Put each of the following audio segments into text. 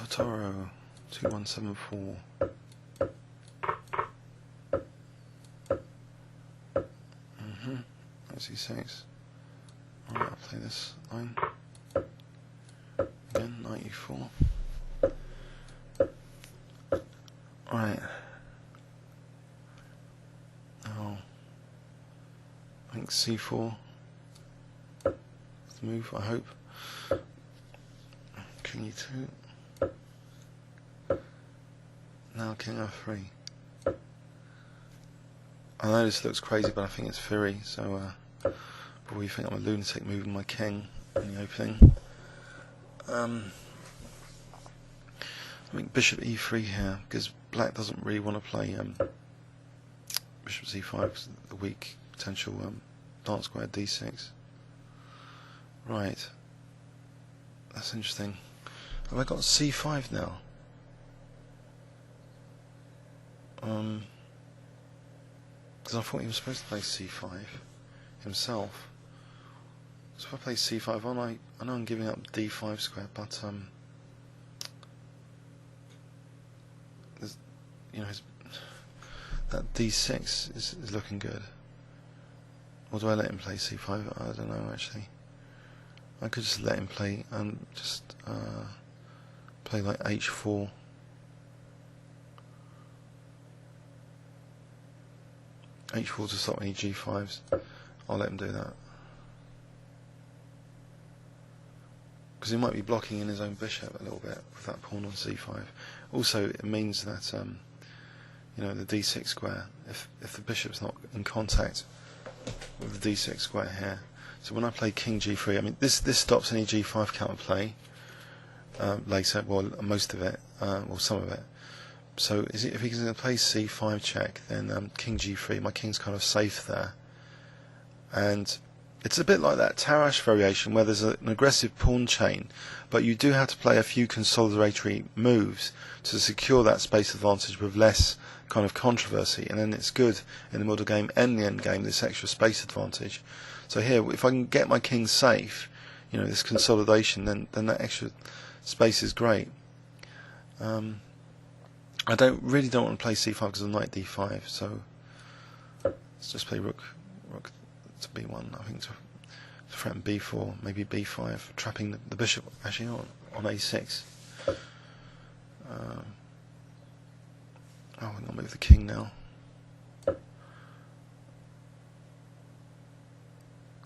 Totoro 2174. That's E6. Alright, I'll play this line. Again, 94. Right. Now, I think C4 is the move, I hope. King E2. Now King F3. I know this looks crazy, but I think it's theory, so probably think I'm a lunatic moving my king in the opening. I think bishop E3 here, because black doesn't really want to play bishop C5 because of the weak potential dark square D6. Right, that's interesting. Have I got C5 now? Because I thought he was supposed to play C5 himself. So if I play C5, I know I'm giving up D5 square, but you know, that D6 is looking good. Or do I let him play C5? I don't know actually. I could just let him play and just play like H4. H4 to stop any G5s. I'll let him do that. Because he might be blocking in his own bishop a little bit with that pawn on C5. Also, it means that you know, the D6 square, if the bishop's not in contact with the D6 square here. So when I play King G3, I mean this stops any G5 counterplay later. Well, most of it, or some of it. So if he's going to play C5 check, then King G3, my king's kind of safe there. And it's a bit like that Tarrasch variation where there's an aggressive pawn chain, but you do have to play a few consolidatory moves to secure that space advantage with less kind of controversy, and then it's good in the middle game and the end game, this extra space advantage. So here, if I can get my king safe, you know, this consolidation, then that extra space is great. I really don't want to play C5 because of knight D5, so let's just play rook to B1, I think, to threaten B4, maybe B5, trapping the bishop actually on A6. I'll move the king now. So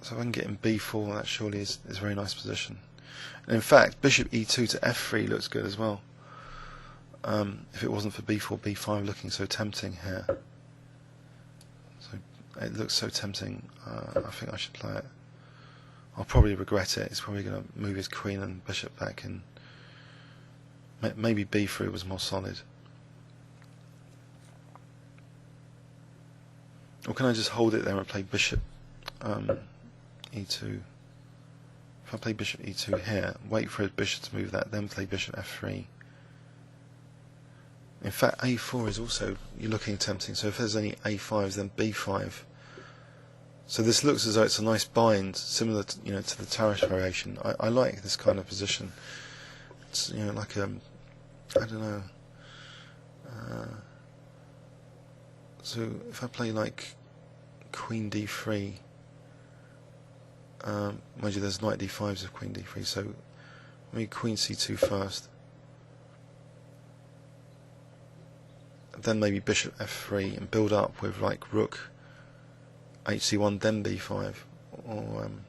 if I can get in B4, that surely is a very nice position. And in fact, bishop E2 to F3 looks good as well. If it wasn't for B4, B5 looking so tempting here. So it looks so tempting, I think I should play it. I'll probably regret it. He's probably going to move his queen and bishop back, and maybe B3 was more solid. Or can I just hold it there and play bishop E2? If I play bishop E2 here, wait for his bishop to move that, then play bishop F3. In fact, A4 is also looking tempting. So if there's any A5s, then B5. So this looks as though it's a nice bind, similar to, you know, to the Tarrasch variation. I like this kind of position. It's, you know, like I don't know. So if I play like Queen D3, mind you, there's knight D5s of Queen D3. So maybe Queen C2 first. Then maybe bishop F3 and build up with like rook HC1, then B5, or I'm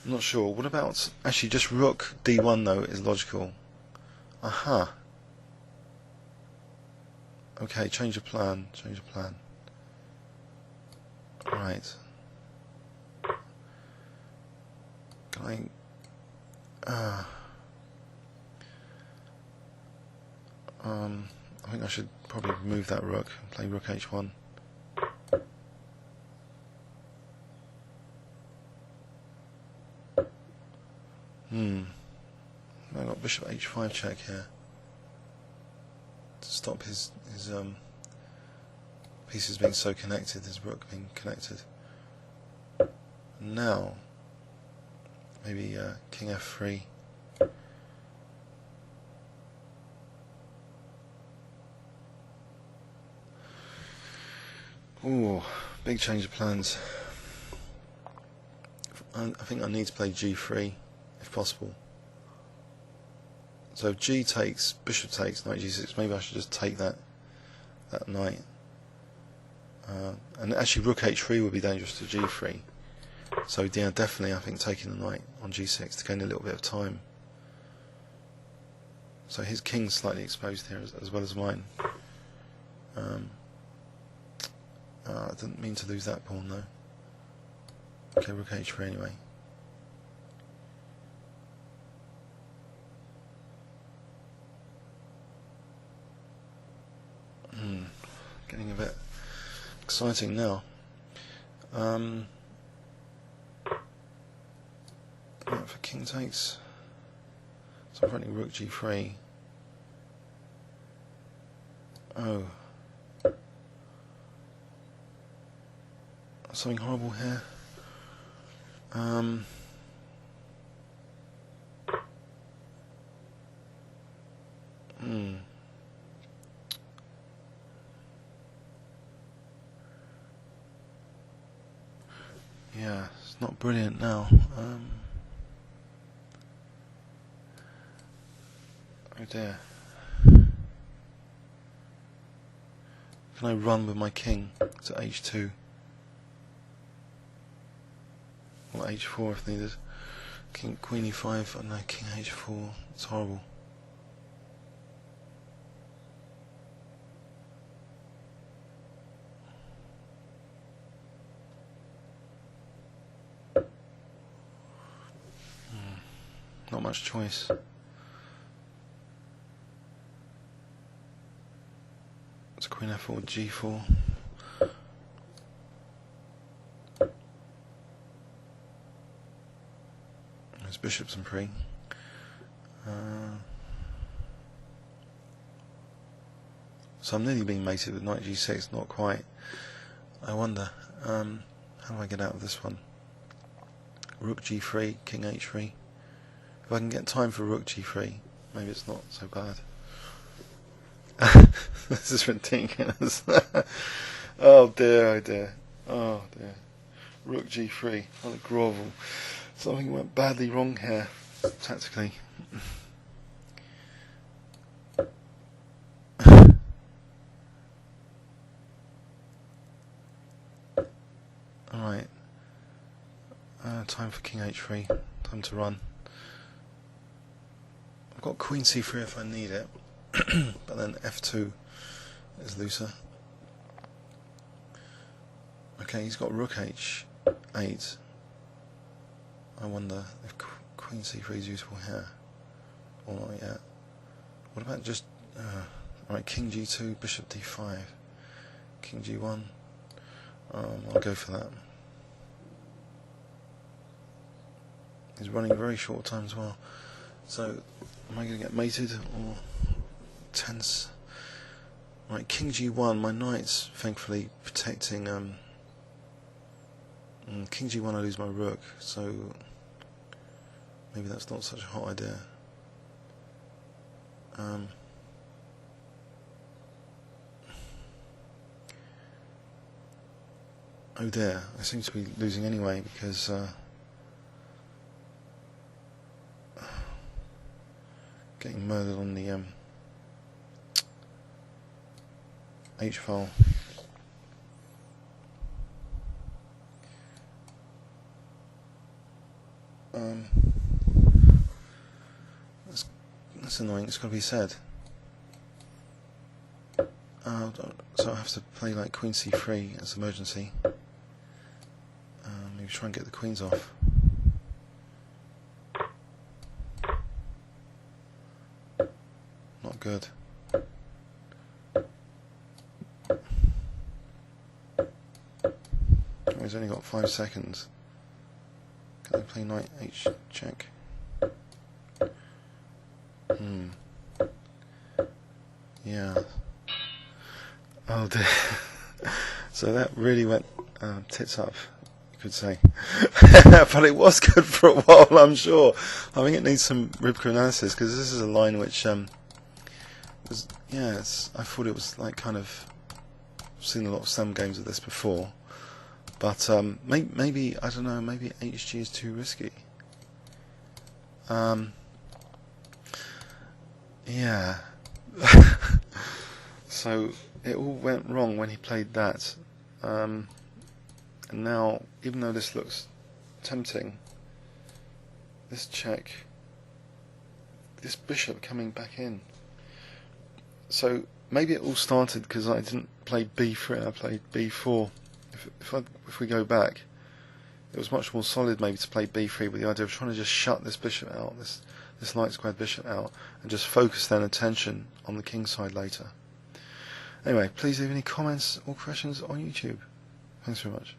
not sure. What about actually just rook D1 though is logical. Aha. Okay, change of plan. Change of plan. Right. Can I think I should probably remove that rook and play rook H1. I've got bishop H5 check here to stop his pieces being so connected, his rook being connected. Now, maybe King F3. Ooh, big change of plans. I think I need to play G3 if possible. So if G takes, bishop takes, knight G6, maybe I should just take that knight. And actually rook H3 would be dangerous to G3. So yeah, definitely I think taking the knight on G6 to gain a little bit of time. So his king's slightly exposed here as well as mine. I didn't mean to lose that pawn though. Okay, rook H3 anyway. Getting a bit exciting now. Right, for king takes. So I'm running rook G3. Oh. Something horrible here. Yeah, it's not brilliant now. Oh dear. Can I run with my king to H2? Or H4 if needed. King, Queen E5, and no, King H4. It's horrible. Not much choice. It's Queen F4, G4. There's bishops and pre. So I'm nearly being mated with knight G6, not quite. I wonder, how do I get out of this one? Rook G3, King H3. If I can get time for rook G3, maybe it's not so bad. This is ridiculous. Oh dear, oh dear, oh dear. Rook G3, what a grovel. Something went badly wrong here, tactically. Alright. Time for King H3, time to run. I've got Queen C3 if I need it, but then F2 is looser. Okay, he's got Rook H8. I wonder if Queen C3 is useful here, or not yet. What about just, alright, King G2, Bishop D5, King G1, I'll go for that. He's running very short time as well. So, am I going to get mated or tense? Right, King G1, my knight's thankfully protecting, King G1 I lose my rook, so maybe that's not such a hot idea. Oh dear, I seem to be losing anyway because getting murdered on the H file. That's annoying, it's got to be said. So I have to play like Queen C3 as emergency. Maybe try and get the queens off. Not good. Oh, he's only got 5 seconds. Can I play knight H check? Yeah. Oh dear. So that really went tits up, you could say. But it was good for a while, I'm sure. I think it needs some Ribker analysis, because this is a line which was, yeah, I thought it was like kind of seen a lot of stem games of this before, but maybe I don't know. Maybe HG is too risky. Yeah. So it all went wrong when he played that, and now, even though this looks tempting, this check, this bishop coming back in. So maybe it all started because I didn't play b3, I played b4. If we go back, it was much more solid maybe to play b3 with the idea of trying to just shut this bishop out, this light squared bishop out, and just focus then attention on the king side later. Anyway, please leave any comments or questions on YouTube. Thanks very much.